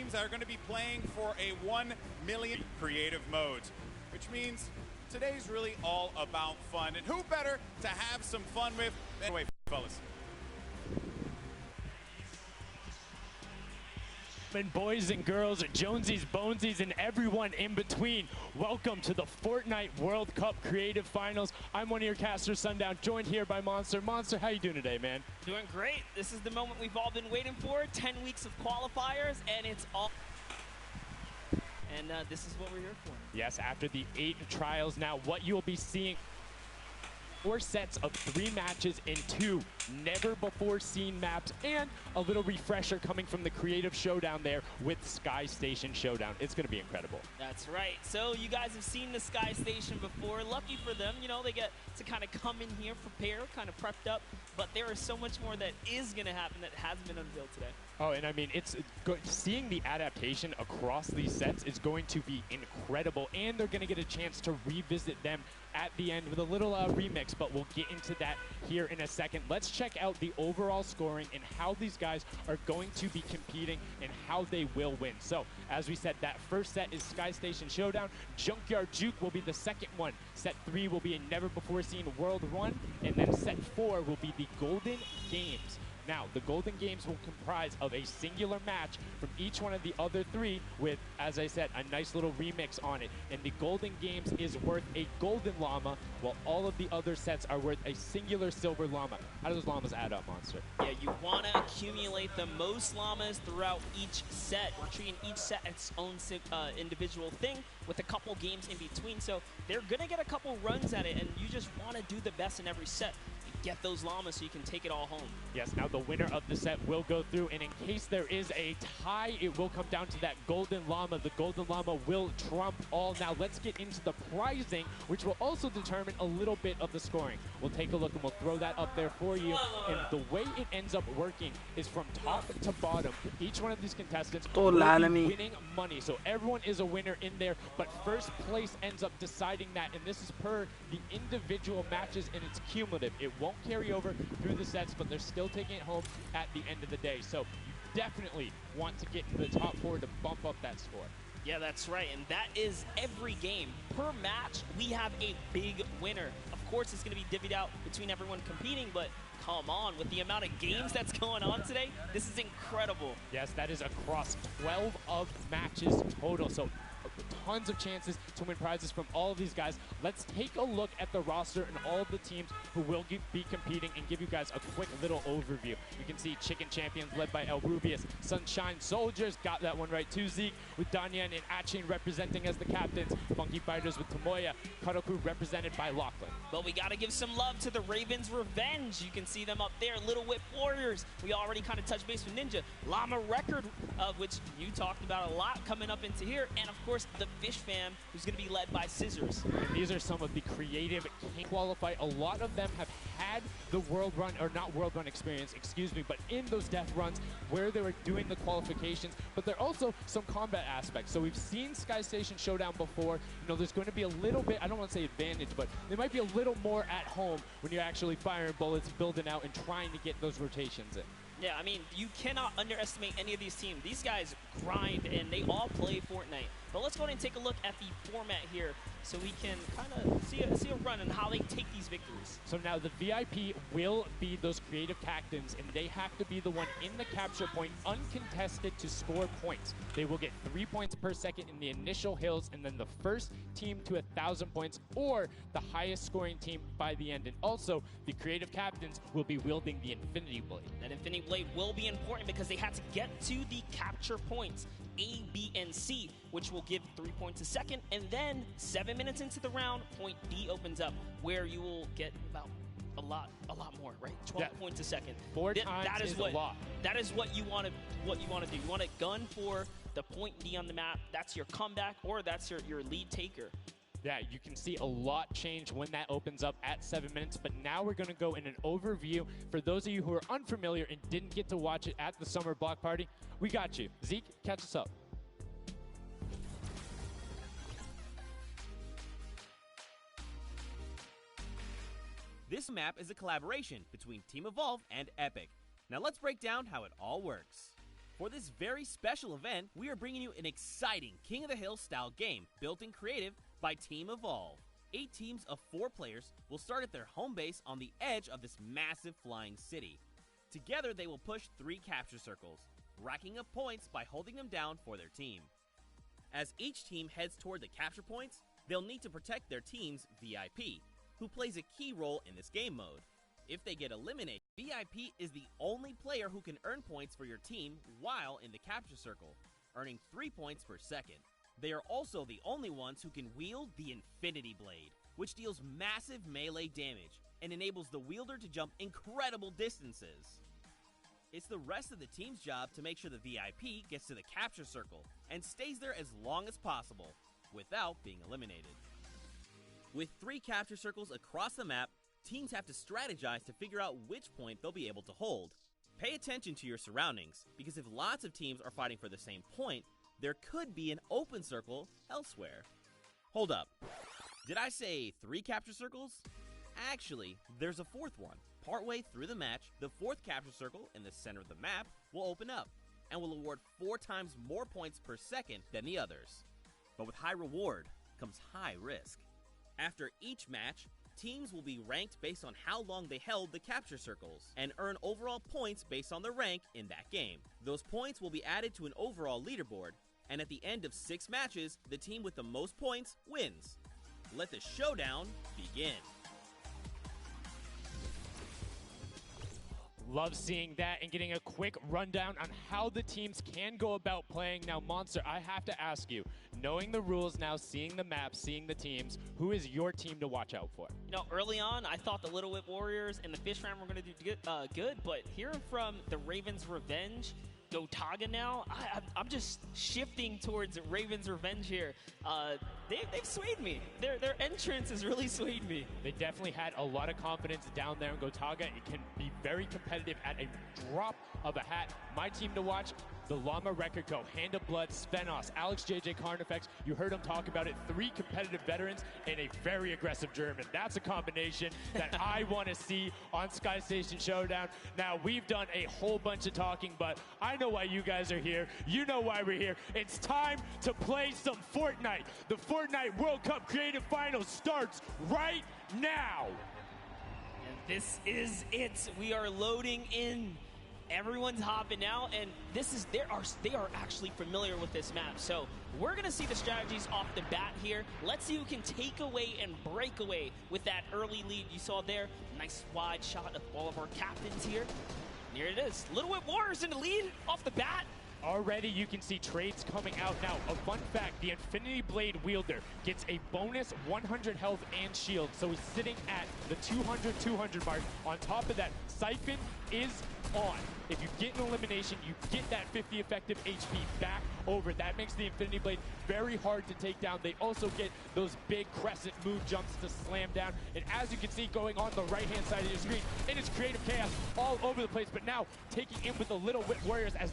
teams that are going to be playing for a 1 million creative modes, which means today's really all about fun. And who better to have some fun with? Anyway, fellas. And boys and girls, Jonesies, Bonesies, and everyone in between, welcome to the Fortnite World Cup Creative Finals. I'm one of your casters, Sundown, joined here by Monster. Monster, how you doing today, man? Doing great. This is the moment we've all been waiting for. 10 weeks of qualifiers, and it's all... And this is what we're here for. Yes, after the 8 trials now, what you'll be seeing, 4 sets of 3 matches in 2 never-before-seen maps, and a little refresher coming from the Creative Showdown there with Sky Station Showdown. It's going to be incredible. That's right. So you guys have seen the Sky Station before. Lucky for them, you know, they get to kind of come in here, prepare, kind of prepped up. But there is so much more that is going to happen that hasn't been unveiled today. Oh, and I mean, it's seeing the adaptation across these sets is going to be incredible, and they're going to get a chance to revisit them at the end with a little remix, but we'll get into that here in a second. Let's check out the overall scoring and how these guys are going to be competing and how they will win. So, as we said, that first set is Sky Station Showdown. Junkyard Juke will be the second one. Set 3 will be a never-before-seen World 1, and then set 4 will be the Golden Games. Now, the Golden Games will comprise of a singular match from each one of the other 3 with, as I said, a nice little remix on it. And the Golden Games is worth a golden llama, while all of the other sets are worth a singular silver llama. How do those llamas add up, Monster? Yeah, you want to accumulate the most llamas throughout each set. We're treating each set its own individual thing with a couple games in between. So they're going to get a couple runs at it, and you just want to do the best in every set. Get those llamas so you can take it all home. Yes, now the winner of the set will go through, and in case there is a tie, it will come down to that golden llama. The golden llama will trump all. Now let's get into the prizing, which will also determine a little bit of the scoring. We'll take a look and we'll throw that up there for you. And the way it ends up working is from top to bottom. Each one of these contestants will be winning money. So everyone is a winner in there, but first place ends up deciding that, and this is per the individual matches, and it's cumulative. It won't carry over through the sets, but they're still taking it home at the end of the day. So you definitely want to get into the top 4 to bump up that score. Yeah, that's right, and that is every game. Per match, we have a big winner. Of course, it's going to be divvied out between everyone competing, but come on, with the amount of games that's going on today, this is incredible. Yes, that is across 12 of matches total, so tons of chances to win prizes from all of these guys. Let's take a look at the roster and all of the teams who will be competing and give you guys a quick little overview. You can see Chicken Champions led by El Rubius. Sunshine Soldiers got that one right too, Zeke, with Danyan and Achin representing as the captains. Funky Fighters with Tomoya. Cuddle represented by Lachlan. But we got to give some love to the Ravens Revenge. You can see them up there. Little Whip Warriors. We already kind of touched base with Ninja. Llama Record, which you talked about a lot coming up into here. And of course, the Fish Fam, who's going to be led by Scissors. And these are some of the creative qualify. A lot of them have had the world run, or not world run experience, excuse me, but in those death runs where they were doing the qualifications, but there are also some combat aspects. So we've seen Sky Station Showdown before. You know, there's going to be a little bit, I don't want to say advantage, but there might be a little more at home when you're actually firing bullets, building out, and trying to get those rotations in. Yeah, I mean, you cannot underestimate any of these teams. These guys grind, and they all play Fortnite. But let's go ahead and take a look at the format here so we can kind of see a run and how they take these victories. So now the VIP will be those creative captains, and they have to be the one in the capture point uncontested to score points. They will get 3 points per second in the initial hills, and then the first team to 1,000 points or the highest scoring team by the end. And also, the creative captains will be wielding the Infinity Blade. That Infinity Blade will be important because they had to get to the capture points, A, B, and C, which will give 3 points a second, and then 7 minutes into the round, point D opens up, where you will get about a lot more, right? 12 points a second. 4 times is a lot. That is what you want to do. You want to gun for the point D on the map. That's your comeback, or that's your lead taker. Yeah, you can see a lot change when that opens up at 7 minutes, but now we're going to go in an overview. For those of you who are unfamiliar and didn't get to watch it at the summer block party, we got you. Zeke, catch us up. This map is a collaboration between Team Evolve and Epic. Now let's break down how it all works. For this very special event, we are bringing you an exciting King of the Hill style game built in creative by Team Evolve. 8 teams of 4 players will start at their home base on the edge of this massive flying city. Together they will push 3 capture circles, racking up points by holding them down for their team. As each team heads toward the capture points, they'll need to protect their team's VIP, who plays a key role in this game mode. If they get eliminated, VIP is the only player who can earn points for your team while in the capture circle, earning 3 points per second. They are also the only ones who can wield the Infinity Blade, which deals massive melee damage and enables the wielder to jump incredible distances. It's the rest of the team's job to make sure the VIP gets to the capture circle and stays there as long as possible without being eliminated. With 3 capture circles across the map, teams have to strategize to figure out which point they'll be able to hold. Pay attention to your surroundings, because if lots of teams are fighting for the same point, there could be an open circle elsewhere. Hold up. Did I say 3 capture circles? Actually, there's a 4th one. Partway through the match, the 4th capture circle in the center of the map will open up and will award 4 times more points per second than the others. But with high reward comes high risk. After each match, teams will be ranked based on how long they held the capture circles and earn overall points based on their rank in that game. Those points will be added to an overall leaderboard, and at the end of 6 matches, the team with the most points wins. Let the showdown begin. Love seeing that and getting a quick rundown on how the teams can go about playing. Now, Monster, I have to ask you, knowing the rules now, seeing the map, seeing the teams, who is your team to watch out for? You know, early on, I thought the Little Whip Warriors and the Fish Ram were going to do good, but hearing from the Ravens Revenge, Gotaga now, I'm just shifting towards Ravens Revenge here. They've swayed me. Their entrance has really swayed me. They definitely had a lot of confidence down there in Gotaga. It can be very competitive at a drop of a hat. My team to watch, the Llama Record Co., Hand of Blood, Svenos, Alex JJ Carnifex. You heard him talk about it. 3 competitive veterans and a very aggressive German. That's a combination that I want to see on Sky Station Showdown. Now, we've done a whole bunch of talking, but I know why you guys are here. You know why we're here. It's time to play some Fortnite. The Fortnite World Cup Creative Finals starts right now. And this is it. We are loading in. Everyone's hopping out, and they are actually familiar with this map. So we're going to see the strategies off the bat here. Let's see who can take away and break away with that early lead you saw there. Nice wide shot of all of our captains here. And here it is. Little Whip Warriors in the lead off the bat. Already you can see trades coming out now. A fun fact, the Infinity Blade wielder gets a bonus 100 health and shield, so he's sitting at the 200 mark. On top of that, Siphon is on. If you get an elimination, you get that 50 effective HP back over. That makes the Infinity Blade very hard to take down. They also get those big crescent move jumps to slam down. And as you can see going on the right-hand side of your screen, it is creative chaos all over the place, but now taking in with the Little Whip Warriors as